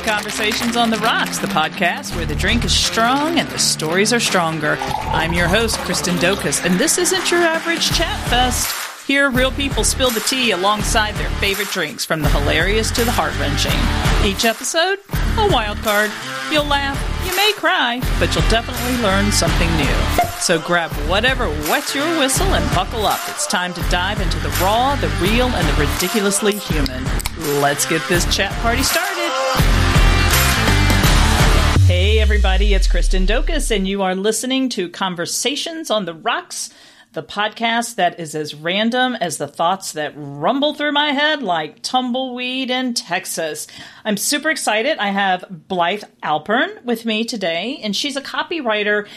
Conversations on the Rocks, the podcast where the drink is strong and the stories are stronger. I'm your host, Kristen Dokas, and this isn't your average chat fest. Here, real people spill the tea alongside their favorite drinks, from the hilarious to the heart-wrenching. Each episode, a wild card. You'll laugh, you may cry, but you'll definitely learn something new. So grab whatever wets your whistle and buckle up. It's time to dive into the raw, the real, and the ridiculously human. Let's get this chat party started. Hey everybody, it's Kristen Dokas, and you are listening to Conversations on the Rocks, the podcast that is as random as the thoughts that rumble through my head like tumbleweed in Texas. I'm super excited. I have Blythe Alpern with me today, and she's a copywriter,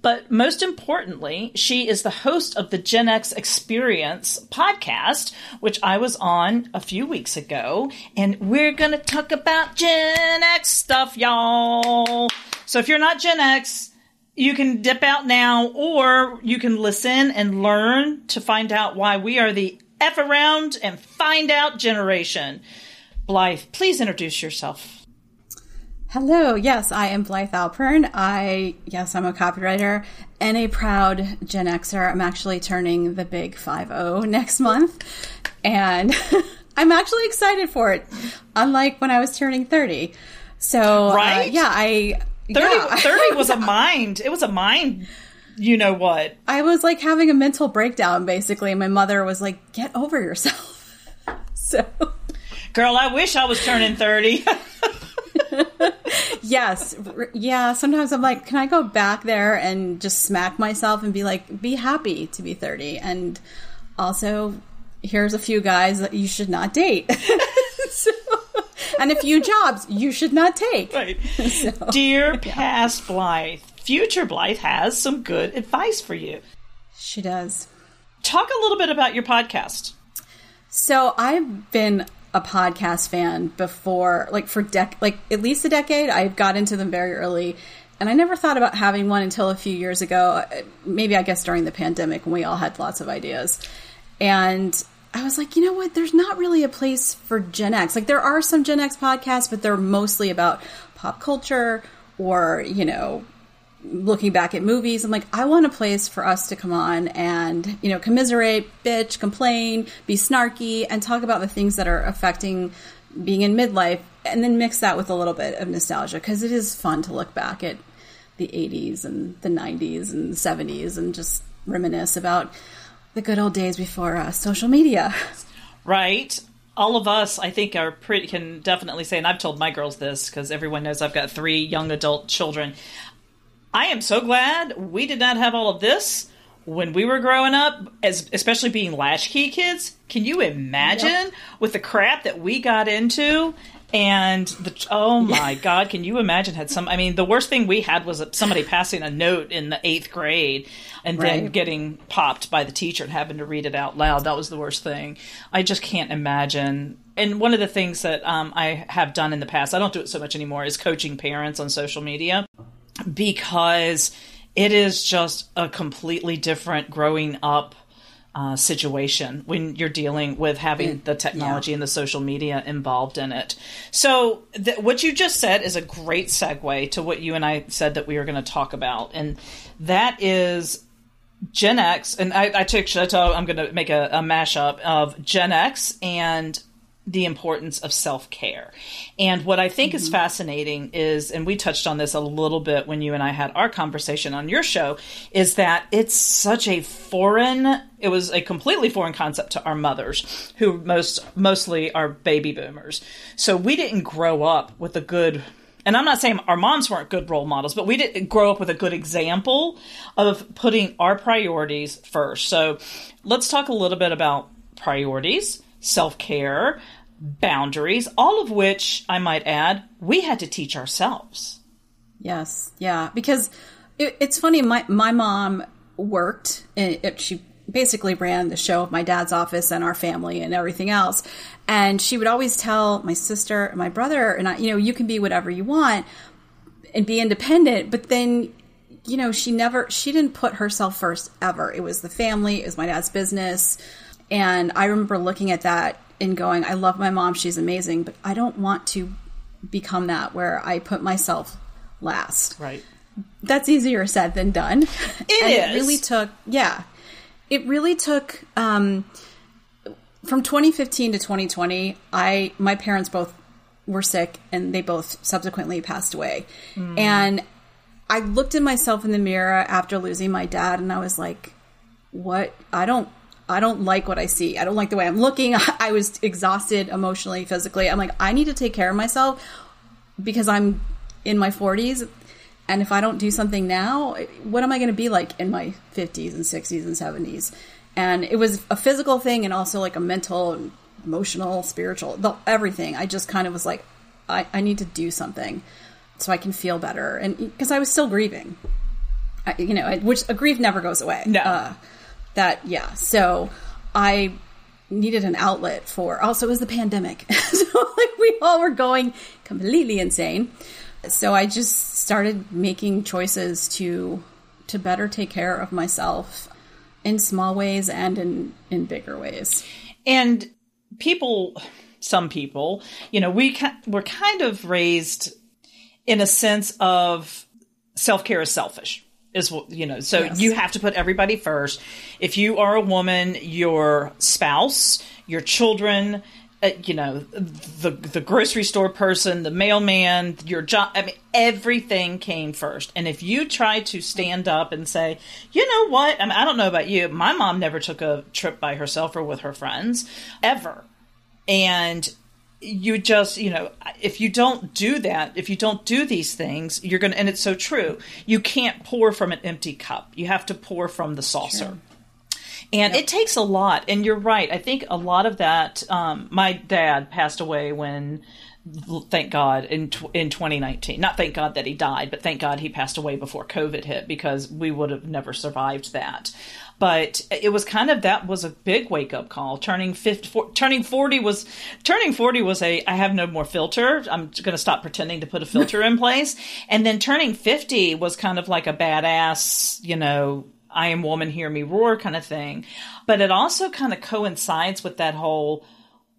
but most importantly, she is the host of the Gen X Experience podcast, which I was on a few weeks ago, and we're going to talk about Gen X stuff, y'all. So if you're not Gen X, you can dip out now, or you can listen and learn to find out why we are the F around and find out generation. Blythe, please introduce yourself. Hello. Yes, I am Blythe Alpern. I'm a copywriter and a proud Gen Xer. I'm actually turning the big 50 next month, and I'm actually excited for it, unlike when I was turning 30. So, right? 30 was a mind. It was a mind, you know what. I was like having a mental breakdown, basically. My mother was like, get over yourself. So, girl, I wish I was turning 30. Yes. Yeah. Sometimes I'm like, can I go back there and just smack myself and be like, be happy to be 30. And also, here's a few guys that you should not date. And a few jobs you should not take. Right. So, dear past Blythe, future Blythe has some good advice for you. She does. Talk a little bit about your podcast. So I've been a podcast fan before, for at least a decade. I got into them very early, and I never thought about having one until a few years ago. Maybe, I guess, during the pandemic when we all had lots of ideas. And I was like, you know what? There's not really a place for Gen X. Like, there are some Gen X podcasts, but they're mostly about pop culture or, looking back at movies. I'm like, I want a place for us to come on and, commiserate, bitch, complain, be snarky, and talk about the things that are affecting being in midlife, and then mix that with a little bit of nostalgia, because it is fun to look back at the 80s and the 90s and the 70s and just reminisce about the good old days before social media. Right. All of us, I think, can definitely say, and I've told my girls this because everyone knows I've got 3 young adult children. I am so glad we did not have all of this when we were growing up, especially being latchkey kids. Can you imagine with the crap that we got into? And oh my God, can you imagine the worst thing we had was somebody passing a note in the 8th grade and then getting popped by the teacher and having to read it out loud. That was the worst thing. I just can't imagine. And one of the things that I have done in the past, I don't do it so much anymore, is coaching parents on social media, because it is just a completely different growing up situation when you're dealing with having the technology and the social media involved in it. So what you just said is a great segue to what you and I said that we were going to talk about. And that is Gen X. And I'm going to make a mashup of Gen X and the importance of self-care. And what I think is fascinating is, and we touched on this a little bit when you and I had our conversation on your show, is that it was a completely foreign concept to our mothers, who mostly are baby boomers. So we didn't grow up with a good, and I'm not saying our moms weren't good role models, but we didn't grow up with a good example of putting our priorities first. So let's talk a little bit about priorities, self-care, boundaries, all of which, I might add, we had to teach ourselves. Yes. Yeah. Because it's funny. My mom worked, she basically ran the show of my dad's office and our family and everything else. And she would always tell my sister and my brother, and I, you can be whatever you want and be independent. But then, she didn't put herself first ever. It was the family. It was my dad's business. And I remember looking at that and going, I love my mom. She's amazing, but I don't want to become that, where I put myself last. Right. That's easier said than done. It really took from 2015 to 2020, my parents both were sick, and they both subsequently passed away. And I looked at myself in the mirror after losing my dad, and I was like, what? I don't like what I see. I don't like the way I'm looking. I was exhausted emotionally, physically. I'm like, I need to take care of myself because I'm in my 40s. And if I don't do something now, what am I going to be like in my 50s and 60s and 70s? And it was a physical thing, and also like a mental, emotional, spiritual, everything. I just kind of was like, I need to do something so I can feel better. And because I was still grieving, which a grief never goes away. No. So I needed an outlet for, also it was the pandemic. So like we all were going completely insane. So I just started making choices to better take care of myself in small ways and in bigger ways. And some people, we're kind of raised in a sense of self-care is selfish. So yes. You have to put everybody first. If you are a woman, your spouse, your children, the grocery store person, the mailman, your job, everything came first. And if you try to stand up and say, you know what, I don't know about you, my mom never took a trip by herself or with her friends, ever. And you just, if you don't do that, if you don't do these things, you're going to, and it's so true, you can't pour from an empty cup. You have to pour from the saucer. Sure. And It takes a lot. And you're right. I think a lot of that, my dad passed away thank God, in 2019. Not thank God that he died, but thank God he passed away before COVID hit, because we would have never survived that. But it was that was a big wake up call. Turning 40 was I have no more filter. I'm going to stop pretending to put a filter in place. And then turning 50 was kind of like a badass, I am woman, hear me roar kind of thing. But it also kind of coincides with that whole,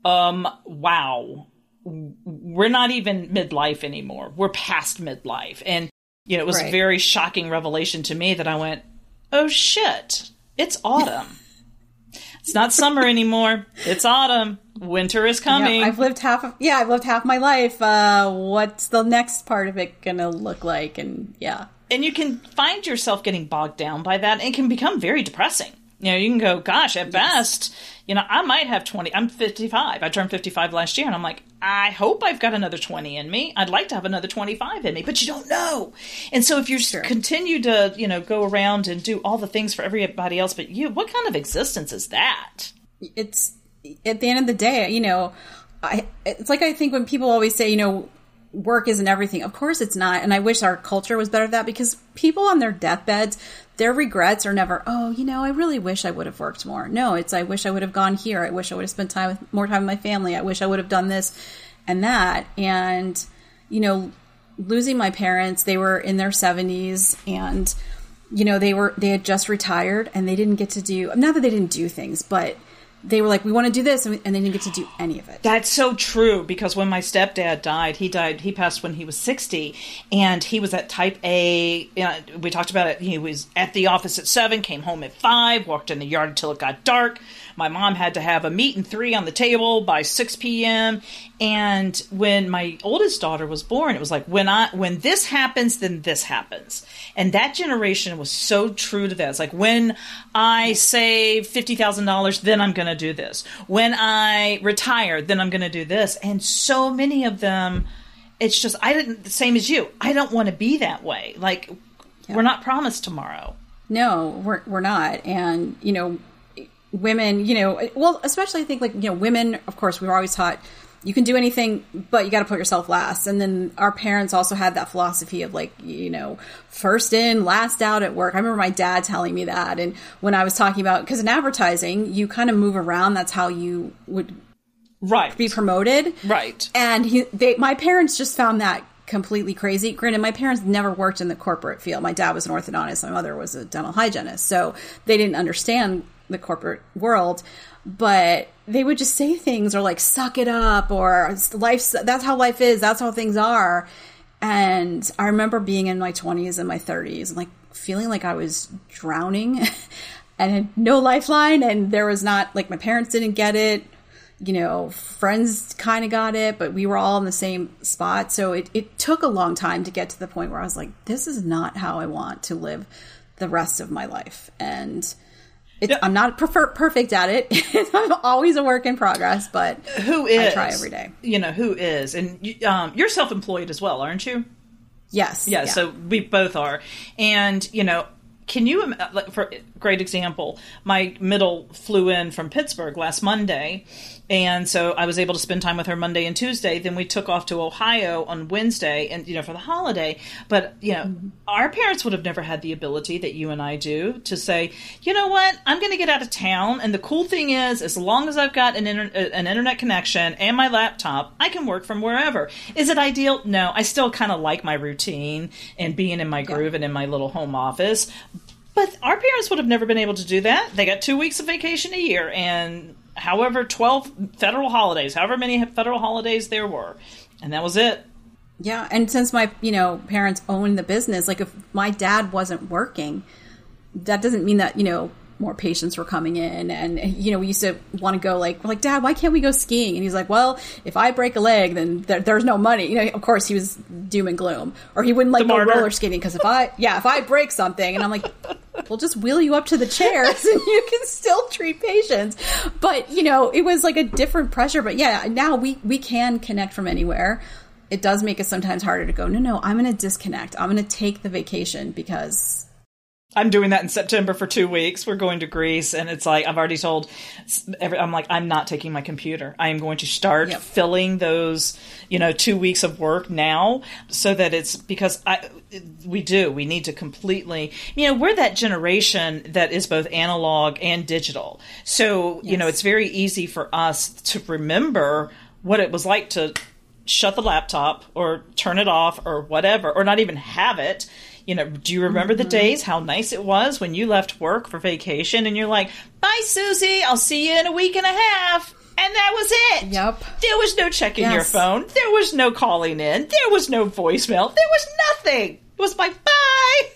wow, we're not even midlife anymore. We're past midlife. And, it was a very shocking revelation to me that I went, oh shit, it's autumn. It's not summer anymore. It's autumn. Winter is coming. Yeah, I've lived half my life. What's the next part of it going to look like? And And you can find yourself getting bogged down by that, and it can become very depressing. You can go, gosh, at best, I might have 20. I'm 55. I turned 55 last year, and I'm like, I hope I've got another 20 in me. I'd like to have another 25 in me, but you don't know. And so if you continue to, go around and do all the things for everybody else but you, what kind of existence is that? It's, at the end of the day, it's like I think when people always say, work isn't everything. Of course it's not. And I wish our culture was better at that, because people on their deathbeds, their regrets are never, I really wish I would have worked more. No, it's, I wish I would have gone here. I wish I would have spent more time with my family. I wish I would have done this and that. And, losing my parents, they were in their 70s, and, they had just retired, and they didn't get to do, not that they didn't do things, but they were like, we want to do this, and they didn't get to do any of it. That's so true, because when my stepdad died, he passed when he was 60, and he was at type A. We talked about it. He was at the office at 7, came home at 5, walked in the yard until it got dark. My mom had to have a meat and 3 on the table by 6 p.m. And when my oldest daughter was born, it was like, when this happens, then this happens. And that generation was so true to that. It's like, when I save $50,000, then I'm going to do this. When I retire, then I'm going to do this. And so many of them, it's just, the same as you. I don't want to be that way. Like, we're not promised tomorrow. No, we're not. And, women, especially I think women, of course, we were always taught you can do anything, but you got to put yourself last. And then our parents also had that philosophy of first in, last out at work. I remember my dad telling me that. And when I was talking about, because in advertising, you kind of move around. That's how you would be promoted. Right. And my parents just found that completely crazy. Granted, my parents never worked in the corporate field. My dad was an orthodontist. My mother was a dental hygienist. So they didn't understand the corporate world, but they would just say things or like, suck it up, or that's how life is. That's how things are. And I remember being in my 20s and my 30s and like feeling like I was drowning and had no lifeline. And there was not, like, my parents didn't get it. You know, friends kind of got it, but we were all in the same spot. So it took a long time to get to the point where I was like, this is not how I want to live the rest of my life. And I'm not perfect at it. I'm always a work in progress, but I try every day. You know, who is? And you're self-employed as well, aren't you? Yes. Yeah, so we both are. And, you know, can you, for great example, my middle flew in from Pittsburgh last Monday. And so I was able to spend time with her Monday and Tuesday. Then we took off to Ohio on Wednesday and, you know, for the holiday. But, you know, our parents would have never had the ability that you and I do to say, you know what, I'm going to get out of town. And the cool thing is, as long as I've got an internet connection and my laptop, I can work from wherever. Is it ideal? No, I still kind of like my routine and being in my groove and in my little home office. But our parents would have never been able to do that. They got 2 weeks of vacation a year and however 12 federal holidays, however many federal holidays there were. And that was it. Yeah. And since my, you know, parents owned the business, like if my dad wasn't working, that doesn't mean that, you know, more patients were coming in. And, you know, we used to want to go like, we're like, Dad, why can't we go skiing? And he's like, well, if I break a leg, then there's no money. You know, of course he was doom and gloom, or he wouldn't like go roller skating. Cause if I break something, and I'm like, we'll just wheel you up to the chairs and you can still treat patients. But, you know, it was like a different pressure. But yeah, now we can connect from anywhere. It does make it sometimes harder to go, no, I'm going to disconnect. I'm going to take the vacation because I'm doing that in September for 2 weeks. We're going to Greece, and it's like, I've already told, I'm like, I'm not taking my computer. I am going to start filling those, you know, 2 weeks of work now, so that it's, because we need to completely, you know, we're that generation that is both analog and digital. So, you know, it's very easy for us to remember what it was like to shut the laptop or turn it off or whatever, or not even have it. You know, do you remember the days, how nice it was when you left work for vacation and you're like, bye, Susie, I'll see you in a week and a half. And that was it. Yep. There was no checking your phone. There was no calling in. There was no voicemail. There was nothing. It was like, bye.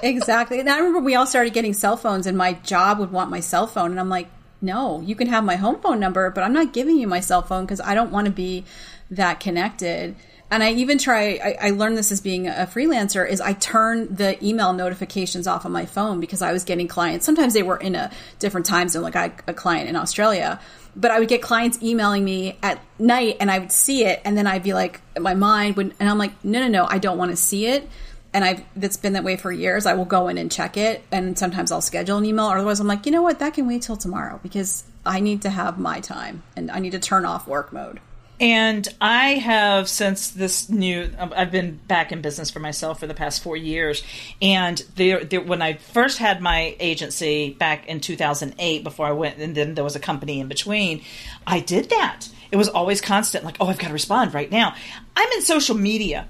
Exactly. And I remember we all started getting cell phones and my job would want my cell phone. And I'm like, no, you can have my home phone number, but I'm not giving you my cell phone because I don't want to be that connected. And I even I learned this as being a freelancer, is I turn the email notifications off on my phone because I was getting clients. Sometimes they were in a different time zone, like I had a client in Australia. But I would get clients emailing me at night and I would see it. And then I'd be like, my mind would, and I'm like, no, I don't want to see it. And that's been that way for years. I will go in and check it. And sometimes I'll schedule an email. Or otherwise I'm like, you know what, that can wait till tomorrow because I need to have my time and I need to turn off work mode. And I have, since this I've been back in business for myself for the past 4 years. And when I first had my agency back in 2008, before I went, and then there was a company in between, I did that. It was always constant, like, oh, I've got to respond right now. I'm in social media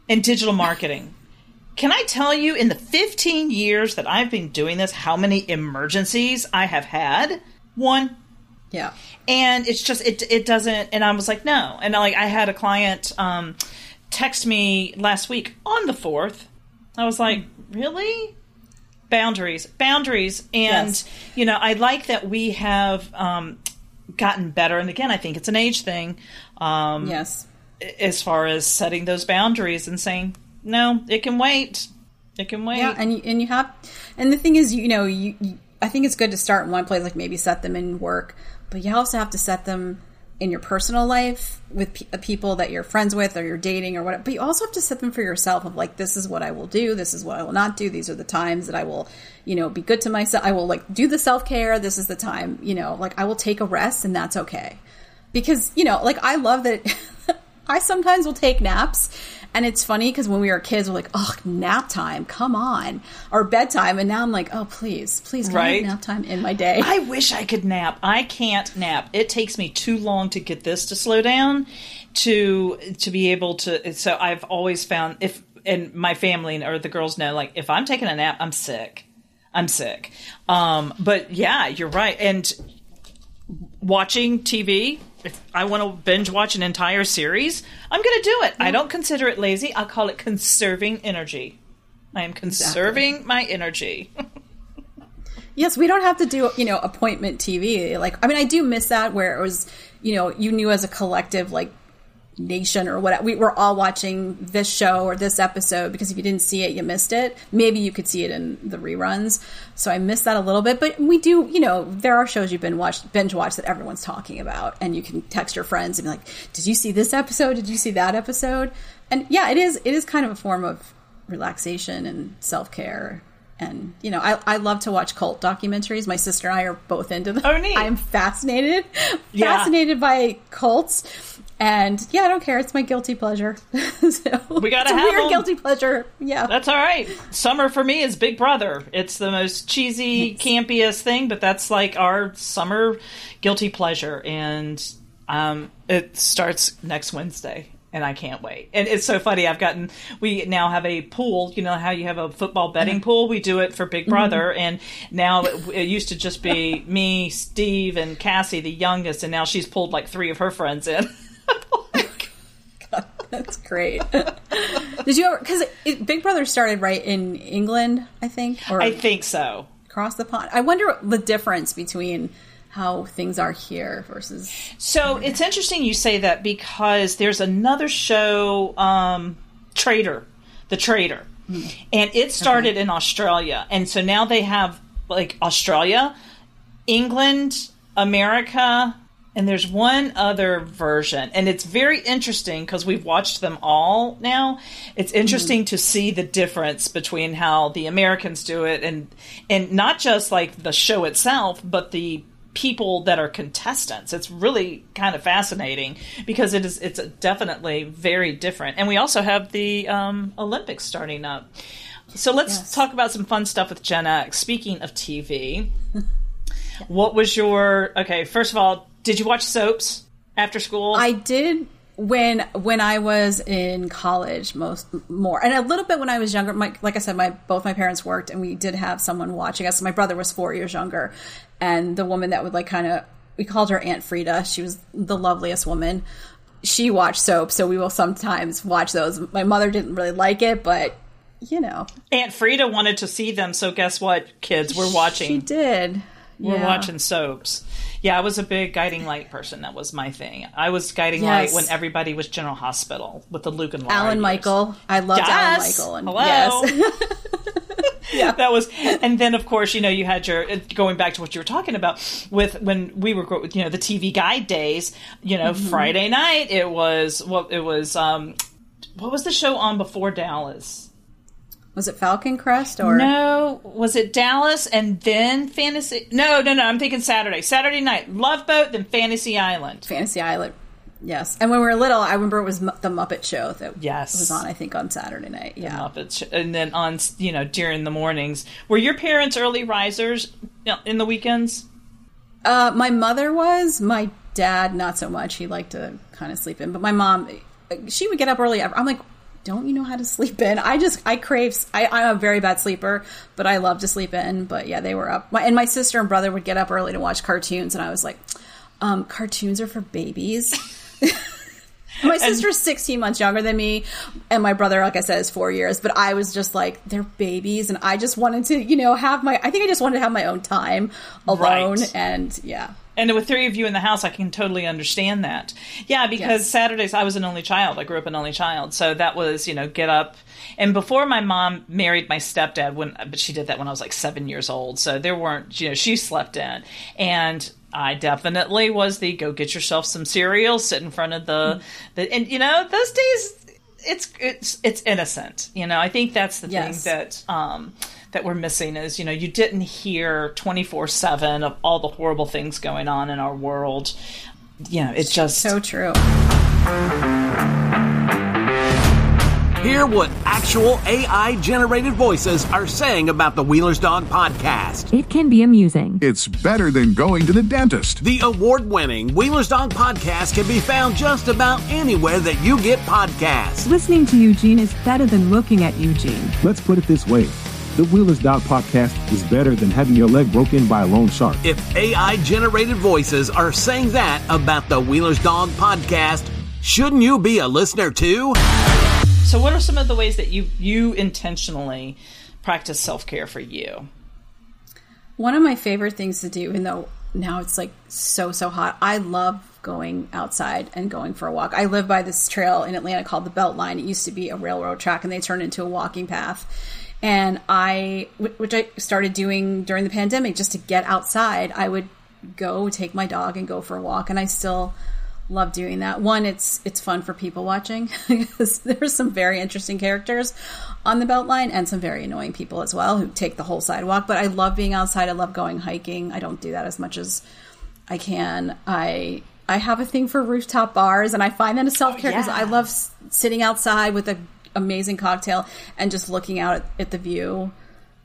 and digital marketing. Can I tell you, in the 15 years that I've been doing this, how many emergencies I have had? One. Yeah. And it's just, it doesn't, and I was like, no. And I had a client text me last week on the 4th. I was like, really? Boundaries. And, you know, I like that we have gotten better. And again, I think it's an age thing. Yes. As far as setting those boundaries and saying, no, it can wait. It can wait. Yeah. And you have, and the thing is, you know, I think it's good to start in one place, like maybe set them in work. But you also have to set them in your personal life with people that you're friends with or you're dating or whatever. But you also have to set them for yourself of like, this is what I will do. This is what I will not do. These are the times that I will, you know, be good to myself. I will like do the self-care. This is the time, you know, like I will take a rest and that's okay. Because, you know, like I love that I sometimes will take naps. And it's funny because when we were kids, we're like, oh, nap time, come on. Or bedtime. And now I'm like, oh, please, can I have nap time in my day? I wish I could nap. I can't nap. It takes me too long to get this to slow down to be able to. So I've always found, and my family or the girls know, like, if I'm taking a nap, I'm sick. But yeah, you're right. And watching TV, if I want to binge watch an entire series, I'm going to do it. I don't consider it lazy. I call it conserving energy. I am conserving my energy. Yes, we don't have to do, appointment TV. I do miss that where it was, you knew as a collective, nation or whatever, we were all watching this show or this episode, because if you didn't see it, you missed it. Maybe you could see it in the reruns. So I miss that a little bit, but we do, there are shows you've binge watch that everyone's talking about, and you can text your friends and be like, did you see this episode? Did you see that episode? And yeah, it is kind of a form of relaxation and self-care. And, I love to watch cult documentaries. My sister and I are both into them. Oh, neat. I'm fascinated by cults. And yeah, I don't care. It's my guilty pleasure. So, we gotta have weird them. Guilty pleasure. Yeah, that's all right. Summer for me is Big Brother. It's the most cheesy, campiest thing, but that's our summer guilty pleasure. And it starts next Wednesday, and I can't wait. And it's so funny. We now have a pool. You know how you have a football betting pool? We do it for Big Brother, and now it used to just be me, Steve, and Cassie, the youngest, and now she's pulled 3 of her friends in. God, that's great. Did you ever, because Big Brother started right in England, I think? Or I think so. Across the pond. I wonder the difference between how things are here versus... So it's interesting you say that, because there's another show, The Trader. And it started in Australia. And so now they have Australia, England, America... And there's one other version, and it's very interesting because we've watched them all now. It's interesting to see the difference between how the Americans do it, and not just the show itself, but the people that are contestants. It's really kind of fascinating because it's definitely very different. And we also have the Olympics starting up. So let's talk about some fun stuff with Gen X. Speaking of TV, what was first of all, did you watch soaps after school? I did when I was in college, more, and a little bit when I was younger. Like I said, both my parents worked, and we did have someone watching us. My brother was 4 years younger, and the woman that would we called her Aunt Frida. She was the loveliest woman. She watched soaps, so we will sometimes watch those. My mother didn't really like it, but Aunt Frida wanted to see them. So guess what, kids? We're watching. She did. We're watching soaps. Yeah, I was a big Guiding Light person. That was my thing. I was Guiding Light when everybody was General Hospital with the Luke and Laura. Alan Michael. I loved Alan Michael. And hello. Yes. Yeah, that was. And then, of course, you had your, going back to what you were talking about with when we were, the TV guide days. Friday night it was what was the show on before Dallas? Was it Falcon Crest or no? Was it Dallas and then Fantasy? No. I'm thinking Saturday. Saturday night, Love Boat, then Fantasy Island. Fantasy Island, yes. And when we were little, I remember it was the Muppet Show that was on. I think on Saturday night. Yeah, the Muppet Show. And then on during the mornings. Were your parents early risers in the weekends? My mother was. My dad not so much. He liked to kind of sleep in. But my mom, she would get up early. I'm like, don't you know how to sleep in? I'm a very bad sleeper, but I love to sleep in. But yeah, they were up. And my sister and brother would get up early to watch cartoons, and I was like, cartoons are for babies. My sister's 16 months younger than me, and my brother, like I said, is 4 years. But I was just like, they're babies, and I just wanted to, I just wanted to have my own time alone, right. And yeah. And with 3 of you in the house, I can totally understand that. Yeah, because Saturdays, I was an only child. I grew up an only child. So that was, get up. And before my mom married my stepdad, but she did that when I was 7 years old. So there weren't, she slept in. And I definitely was the go get yourself some cereal, sit in front of and those days, it's innocent. I think that's the thing that we're missing is, you didn't hear 24/7 of all the horrible things going on in our world. It's just so true. Hear what actual AI-generated voices are saying about the Wheeler's Dawn podcast. It can be amusing. It's better than going to the dentist. The award-winning Wheeler's Dawn podcast can be found just about anywhere that you get podcasts. Listening to Eugene is better than looking at Eugene. Let's put it this way. The Wheelers Dog Podcast is better than having your leg broken by a loan shark. If AI-generated voices are saying that about the Wheelers Dog Podcast, shouldn't you be a listener too? So what are some of the ways that you intentionally practice self-care for you? One of my favorite things to do, even though now it's like so hot, I love going outside and going for a walk. I live by this trail in Atlanta called the Beltline. It used to be a railroad track and they turned it into a walking path. And which I started doing during the pandemic just to get outside, I would go take my dog and go for a walk. And I still love doing that. One, it's fun for people watching because there's some very interesting characters on the Beltline and some very annoying people as well who take the whole sidewalk. But I love being outside. I love going hiking. I don't do that as much as I can. I have a thing for rooftop bars, and I find that a self-care because I love sitting outside with an amazing cocktail and just looking out at the view,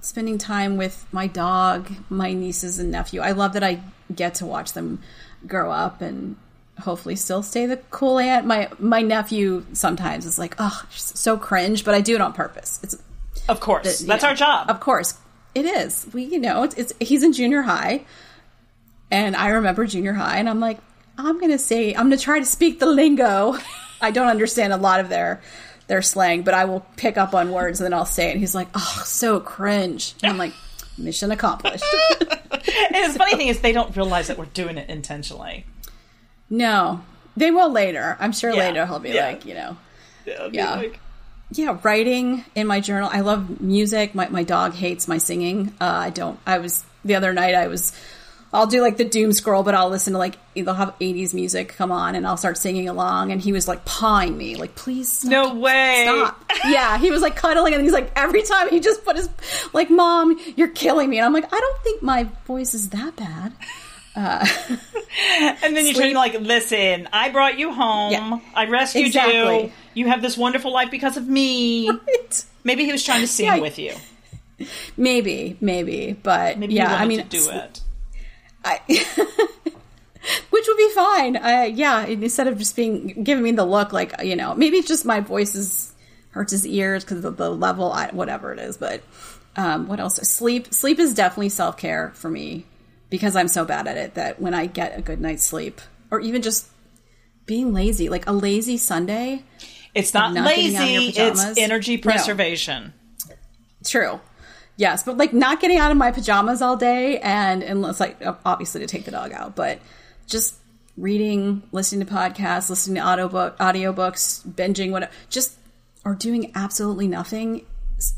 spending time with my dog, my nieces and nephew. I love that I get to watch them grow up and hopefully still stay the cool aunt. My nephew sometimes is like, oh, so cringe, but I do it on purpose. It's of course that's our job. Of course it is. He's in junior high, and I remember junior high, and I'm like, I'm going to try to speak the lingo. I don't understand a lot of their slang, but I will pick up on words and then I'll say it. And he's like, oh, so cringe. And I'm like, mission accomplished. And the funny thing is they don't realize that we're doing it intentionally. No, they will later. I'm sure later he'll be like, writing in my journal. I love music. My dog hates my singing. The other night I'll do like the doom scroll, but I'll listen to they'll have 80s music come on and I'll start singing along. And he was like pawing me, like, please stop. No way. Stop. Yeah. He was like cuddling and he's like, every time he just put his, like, Mom, you're killing me. And I'm like, I don't think my voice is that bad. And then you turn like, listen, I brought you home. Yeah. I rescued you. You have this wonderful life because of me. Right. Maybe he was trying to sing with you. Maybe, but maybe yeah, to do it. Which would be fine. Instead of just giving me the look like, maybe it's just my voice hurts his ears because of the level, whatever it is. But what else? Sleep is definitely self-care for me because I'm so bad at it that when I get a good night's sleep, or even just being lazy, like a lazy Sunday. It's not lazy, it's energy preservation. No. True. Yes, but like not getting out of my pajamas all day, and unless obviously to take the dog out, but just reading, listening to podcasts, listening to audiobooks, binging, whatever, or doing absolutely nothing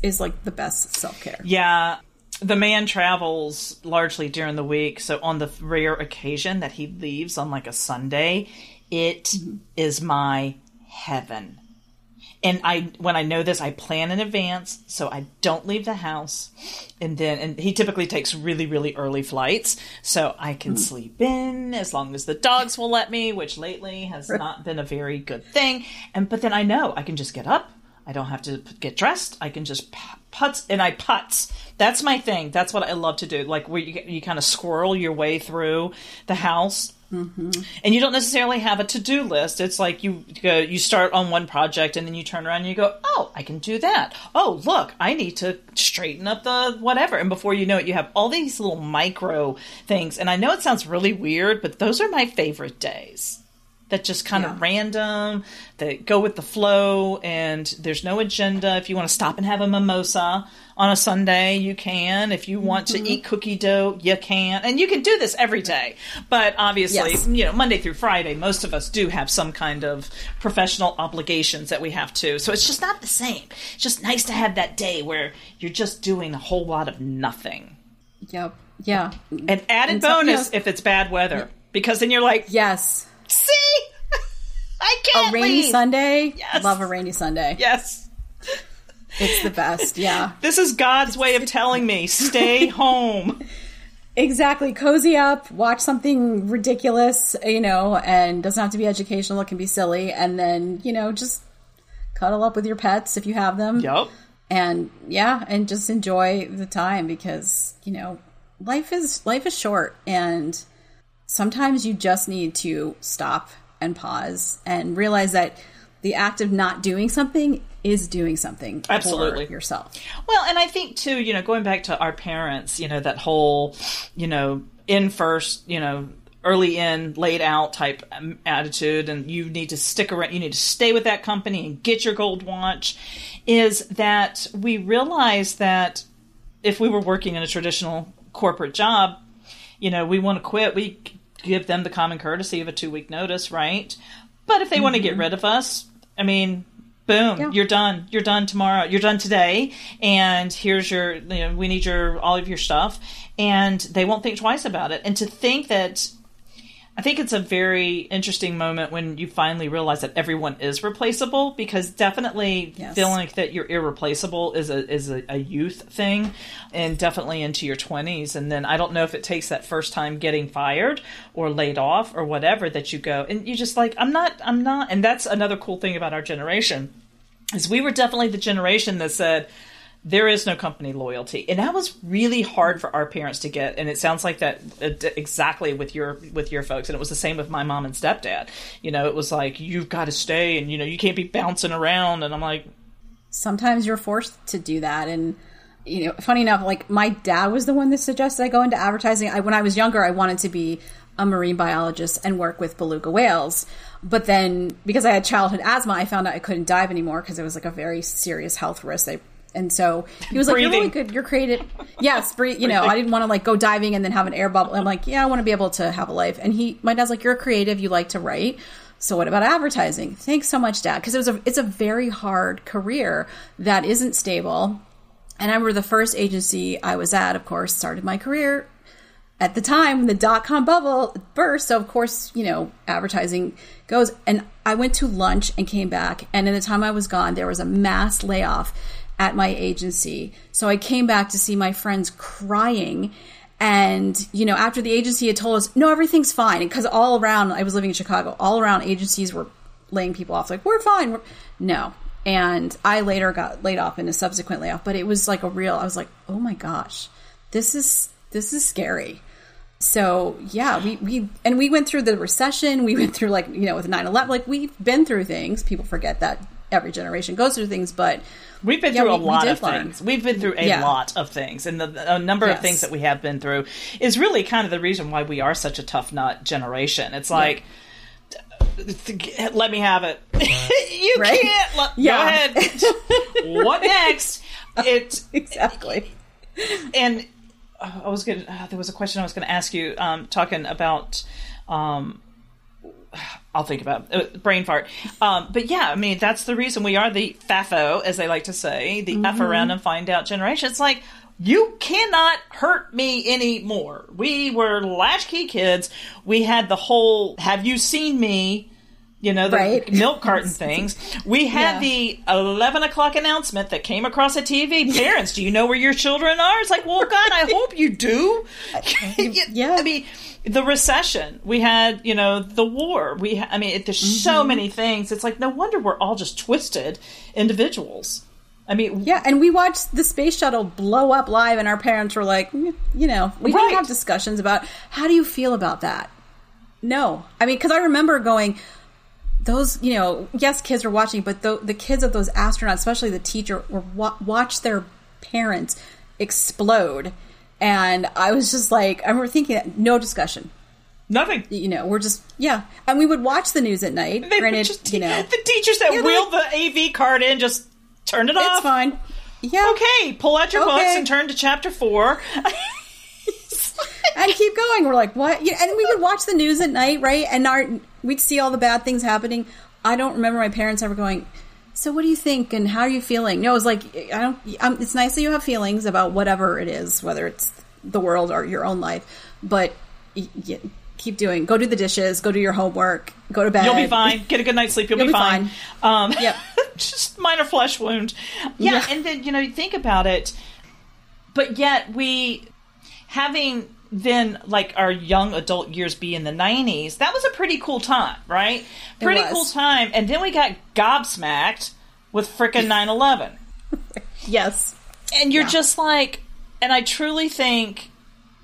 is like the best self-care. Yeah. The man travels largely during the week, so on the rare occasion that he leaves on like a Sunday, it is my heaven. And when I know this, I plan in advance, so I don't leave the house. And he typically takes really, really early flights, so I can sleep in as long as the dogs will let me, which lately has not been a very good thing. But then I know I can just get up. I don't have to get dressed. I can just putz, and I putz. That's my thing. That's what I love to do. Like where you kind of squirrel your way through the house. Mm-hmm. And you don't necessarily have a to-do list. It's like you start on one project and then you turn around and you go, oh, I can do that. Oh, look, I need to straighten up the whatever. And before you know it, you have all these little micro things. And I know it sounds really weird, but those are my favorite days. That just kind of random, that go with the flow, and there's no agenda. If you want to stop and have a mimosa on a Sunday, you can. If you want to eat cookie dough, you can. And you can do this every day. But obviously, Monday through Friday, most of us do have some kind of professional obligations that we have to. So it's just not the same. It's just nice to have that day where you're just doing a whole lot of nothing. Yep. Yeah. An added bonus if it's bad weather. Because then you're like... Yes. See? I can't A rainy leave. Sunday? Yes. Love a rainy Sunday. Yes. It's the best, yeah. This is God's way of telling me, stay home. Exactly. Cozy up, watch something ridiculous, and doesn't have to be educational. It can be silly. And then, just cuddle up with your pets if you have them. Yep. And, and just enjoy the time because, life is short, and sometimes you just need to stop and pause and realize that the act of not doing something is doing something Absolutely. for yourself. Well, and I think too, you know, going back to our parents, you know, that whole, you know, in first, you know, early in, late out type attitude, and you need to stick around, you need to stay with that company and get your gold watch, is that we realize that if we were working in a traditional corporate job, you know, we want to quit, we give them the common courtesy of a 2-week notice, right? But if they want to get rid of us, I mean, boom, you're done. You're done tomorrow. You're done today. And here's your, you know, we need all of your stuff. And they won't think twice about it. And to think that, I think it's a very interesting moment when you finally realize that everyone is replaceable, because definitely feeling like that you're irreplaceable is a youth thing, and definitely into your 20s. And then I don't know if it takes that first time getting fired or laid off or whatever that you go and you just like, I'm not. And that's another cool thing about our generation, is we were definitely the generation that said, there is no company loyalty. And that was really hard for our parents to get. And it sounds like that exactly with your folks. And it was the same with my mom and stepdad. You know, it was like, you've got to stay and, you know, you can't be bouncing around. And I'm like, sometimes you're forced to do that. And, you know, funny enough, like my dad was the one that suggested I go into advertising. When I was younger, I wanted to be a marine biologist and work with beluga whales. But then because I had childhood asthma, I found out I couldn't dive anymore because it was like a very serious health risk. And so he was like, Breathing. you're really good. You're creative. Yes. You know, I didn't want to like go diving and then have an air bubble. I'm like, yeah, I want to be able to have a life. And my dad's like, you're creative. You like to write. So what about advertising? Thanks so much, Dad. Because it's a very hard career that isn't stable. And I remember the first agency I was at, of course, started my career at the time, the .com bubble burst. So of course, you know, advertising goes. And I went to lunch and came back. And in the time I was gone, there was a mass layoff at my agency. So I came back to see my friends crying. And, you know, after the agency had told us, no, everything's fine. Because all around, I was living in Chicago, all around agencies were laying people off. Like, we're fine. No. And I later got laid off in a subsequent layoff. But it was like I was like, oh my gosh, this is scary. So yeah, we went through the recession. We went through, like, you know, with 9/11, like we've been through things. People forget that every generation goes through things, but we've been through a lot of things. We've been through a lot of things, and a number of things that we have been through is really kind of the reason why we are such a tough nut generation. It's like, let me have it. You can't. Go ahead. What next? Exactly. And I was going. There was a question I was going to ask you, talking about. I'll think about it. Brain fart. But yeah, I mean, that's the reason we are the FAFO, as they like to say, the F around and find out generation. It's like, you cannot hurt me anymore. We were latchkey kids. We had the whole, have you seen me? You know, the milk carton things. We had the 11 o'clock announcement that came across the TV. Parents, do you know where your children are? It's like, well, God, I hope you do. Yeah. I mean, the recession. We had, you know, the war. There's so many things. It's like, no wonder we're all just twisted individuals. I mean, yeah, and we watched the space shuttle blow up live, and our parents were like, you know, we didn't have discussions about, how do you feel about that? No. I mean, because I remember going, those, you know, yes, kids were watching, but the kids of those astronauts, especially the teacher, were watch their parents explode. And I was just like, I remember thinking that, no discussion. Nothing. You know, we're just, And we would watch the news at night. Granted, you know. The teachers that wheeled the AV card in just turned it off. It's fine. Yeah. Okay, pull out your books and turn to chapter 4. And keep going. We're like, what? Yeah, and we would watch the news at night, right? And we'd see all the bad things happening. I don't remember my parents ever going, so what do you think and how are you feeling? No, it was like, it's nice that you have feelings about whatever it is, whether it's the world or your own life, but keep doing. Go do the dishes, go do your homework, go to bed. You'll be fine. Get a good night's sleep. You'll be fine. Yep. Just minor flesh wound. Yeah, and then, you know, you think about it, but yet having then, like, our young adult years be in the 90s, that was a pretty cool time, right? Pretty cool time. And then we got gobsmacked with frickin' 9/11. Yes. And you're just like, and I truly think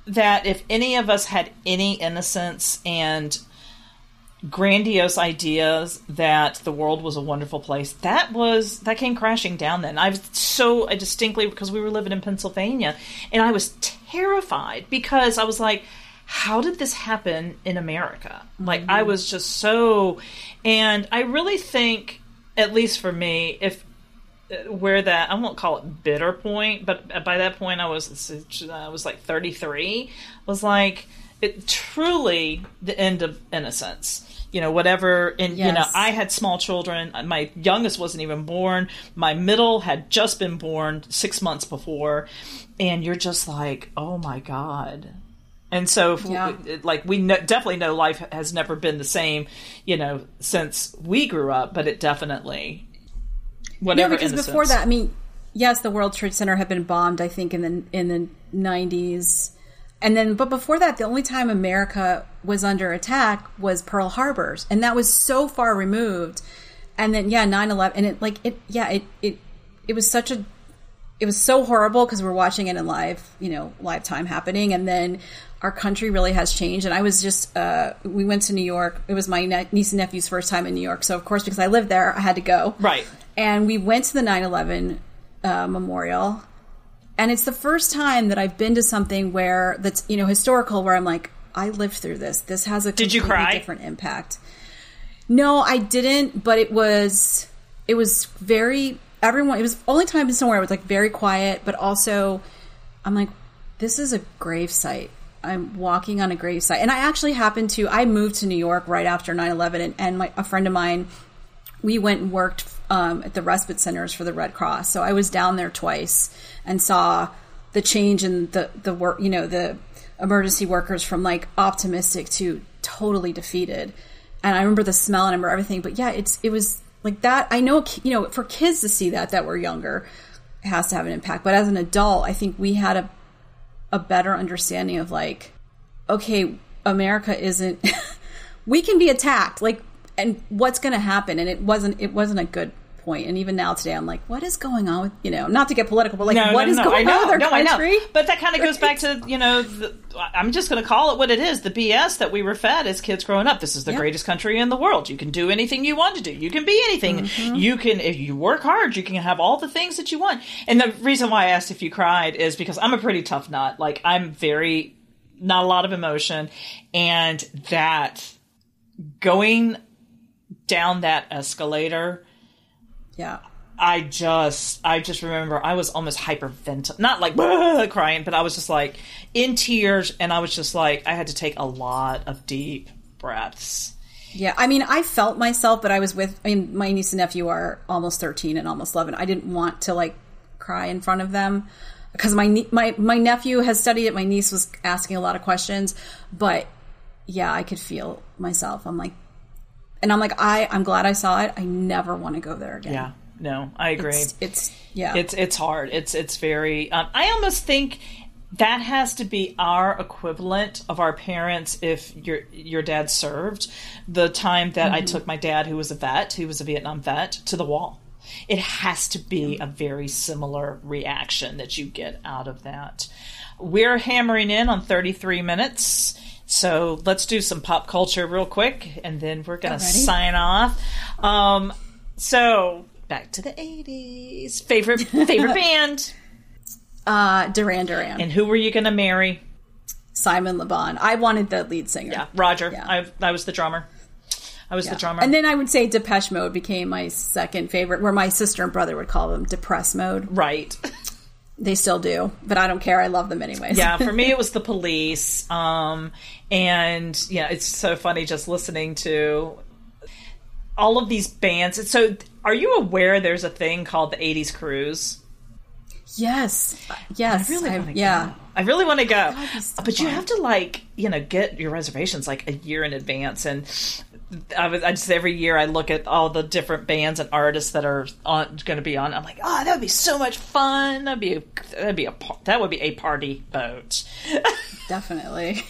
that if any of us had any innocence and grandiose ideas that the world was a wonderful place, that came crashing down then. I distinctly, because we were living in Pennsylvania, and I was terrified because I was like, how did this happen in America? Like, I was just so, and I really think, at least for me, where that, I won't call it bitter point, but by that point I was like 33, was like, it truly the end of innocence. Whatever, and I had small children. My youngest wasn't even born. My middle had just been born 6 months before, and you're just like, oh my God. And so, definitely know life has never been the same, since we grew up, but it definitely, whatever. Because innocence. Before that, I mean, yes, the World Trade Center had been bombed, I think, in the 90s. And then, but before that, the only time America was under attack was Pearl Harbor, and that was so far removed. And then, 9/11, and it was so horrible because we're watching it in live time happening. And then our country really has changed. And I was just, we went to New York. It was my niece and nephew's first time in New York. So of course, because I lived there, I had to go. Right. And we went to the 9/11 memorial. And it's the first time that I've been to something that's, historical, where I'm like, I lived through this. This has a completely different impact. No, I didn't, but it was very, everyone, it was the only time I've been somewhere it was like very quiet, but also I'm like, this is a grave site. I'm walking on a grave site. And I actually I moved to New York right after 9/11, and a friend of mine, we went and worked at the respite centers for the Red Cross. So I was down there twice and saw the change in the work, the emergency workers from like optimistic to totally defeated. And I remember the smell and I remember everything. But yeah, it was like that. I know, for kids to see that were younger, it has to have an impact. But as an adult, I think we had a better understanding of like, okay, America isn't, we can be attacked. Like, and what's going to happen? And it wasn't a good point. And even now today, I'm like, what is going on with, not to get political, but like, what is going on with our country? I know. But that kind of goes back to, I'm just going to call it what it is. The BS that we were fed as kids growing up. This is the greatest country in the world. You can do anything you want to do. You can be anything. Mm-hmm. You can, if you work hard, you can have all the things that you want. And the reason why I asked if you cried is because I'm a pretty tough nut. Like, I'm not a lot of emotion. And that going down that escalator, I just remember I was almost hyperventilating, not like crying, but I was just like in tears, and I was just like, I had to take a lot of deep breaths. Yeah, I mean, I felt myself, but my niece and nephew are almost 13 and almost 11. I didn't want to like cry in front of them because my nephew has studied it. My niece was asking a lot of questions, but yeah, I could feel myself. I'm like, I'm glad I saw it. I never want to go there again. Yeah, no, I agree. It's hard. It's very, I almost think that has to be our equivalent of our parents if your dad served. The time that I took my dad, who was a Vietnam vet, to the wall. It has to be a very similar reaction that you get out of that. We're hammering in on 33 minutes. So let's do some pop culture real quick, and then we're going to sign off. So back to the 80s. Favorite band? Duran Duran. And who were you going to marry? Simon Le Bon. I wanted the lead singer. Yeah, Roger. Yeah. I was the drummer. The drummer. And then I would say Depeche Mode became my second favorite, where my sister and brother would call them Depress Mode. Right. They still do, but I don't care. I love them anyways. Yeah, for me it was the Police. And yeah, it's so funny just listening to all of these bands. So are you aware there's a thing called the 80s Cruise? Yes. Yes. I really want to go. So but you have to get your reservations like a year in advance. And I just every year I look at all the different bands and artists that are going to be on. I'm like, that would be so much fun. That would be a party boat. Definitely.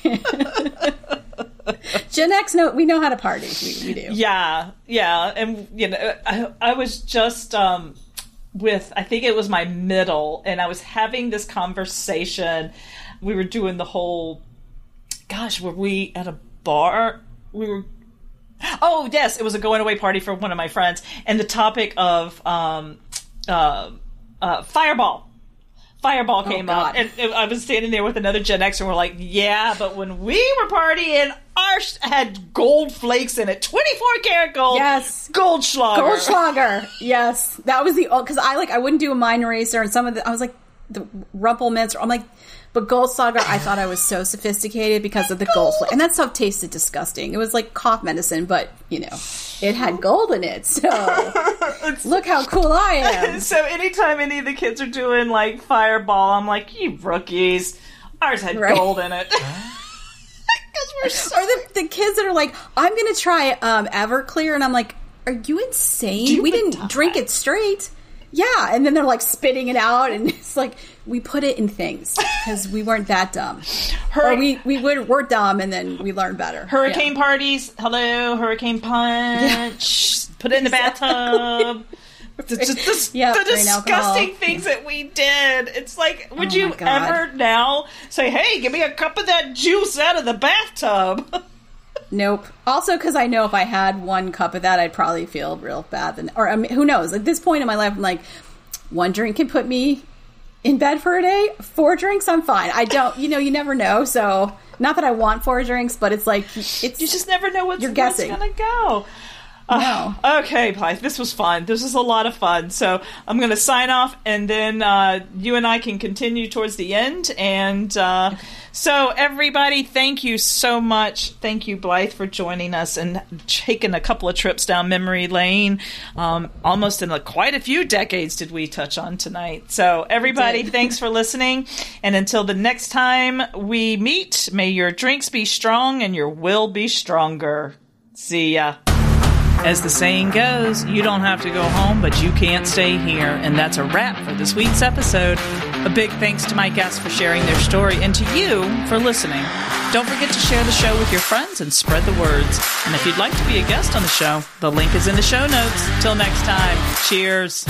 Gen X, we know how to party. We do. Yeah, and I was just with, I think it was my middle, and I was having this conversation. We were doing the whole, were we at a bar? We were Oh, yes, it was a going-away party for one of my friends, and the topic of Fireball. Fireball came up, and I was standing there with another Gen Xer, and we're like, yeah, but when we were partying, ours had gold flakes in it. 24-karat gold. Yes. Goldschlager. Goldschlager. Yes. That was the... Because I wouldn't do a mind eraser, and some of the... I was like, the Rumpelminster. I'm like... But Goldschlager, I thought I was so sophisticated because of the gold. And that stuff tasted disgusting. It was like cough medicine, but, you know, it had gold in it. So, look how cool I am. So anytime any of the kids are doing, like, Fireball, I'm like, you rookies. Ours had gold in it. Or the kids that are like, I'm going to try Everclear. And I'm like, are you insane? We didn't drink it straight. Yeah, and then they're like spitting it out, and it's like we put it in things because we weren't that dumb. We're dumb, and then we learned better. Hurricane parties, hello, hurricane punch, put it in the bathtub. The disgusting things that we did. It's like, would you ever now say, "Hey, give me a cup of that juice out of the bathtub"? Nope. Also, because I know if I had one cup of that, I'd probably feel real bad. Or who knows? At this point in my life, I'm like, one drink can put me in bed for a day. 4 drinks, I'm fine. I don't, you never know. So, not that I want 4 drinks, but it's like, you just never know what's going to go. No. Okay, Blythe, this was fun. This was a lot of fun. So I'm going to sign off, and then you and I can continue towards the end. And so everybody, thank you so much. Thank you, Blythe, for joining us and taking a couple of trips down memory lane. Almost in quite a few decades did we touch on tonight. So everybody, thanks for listening. And until the next time we meet, may your drinks be strong and your will be stronger. See ya. As the saying goes, you don't have to go home, but you can't stay here. And that's a wrap for this week's episode. A big thanks to my guests for sharing their story and to you for listening. Don't forget to share the show with your friends and spread the words. And if you'd like to be a guest on the show, the link is in the show notes. Till next time, cheers.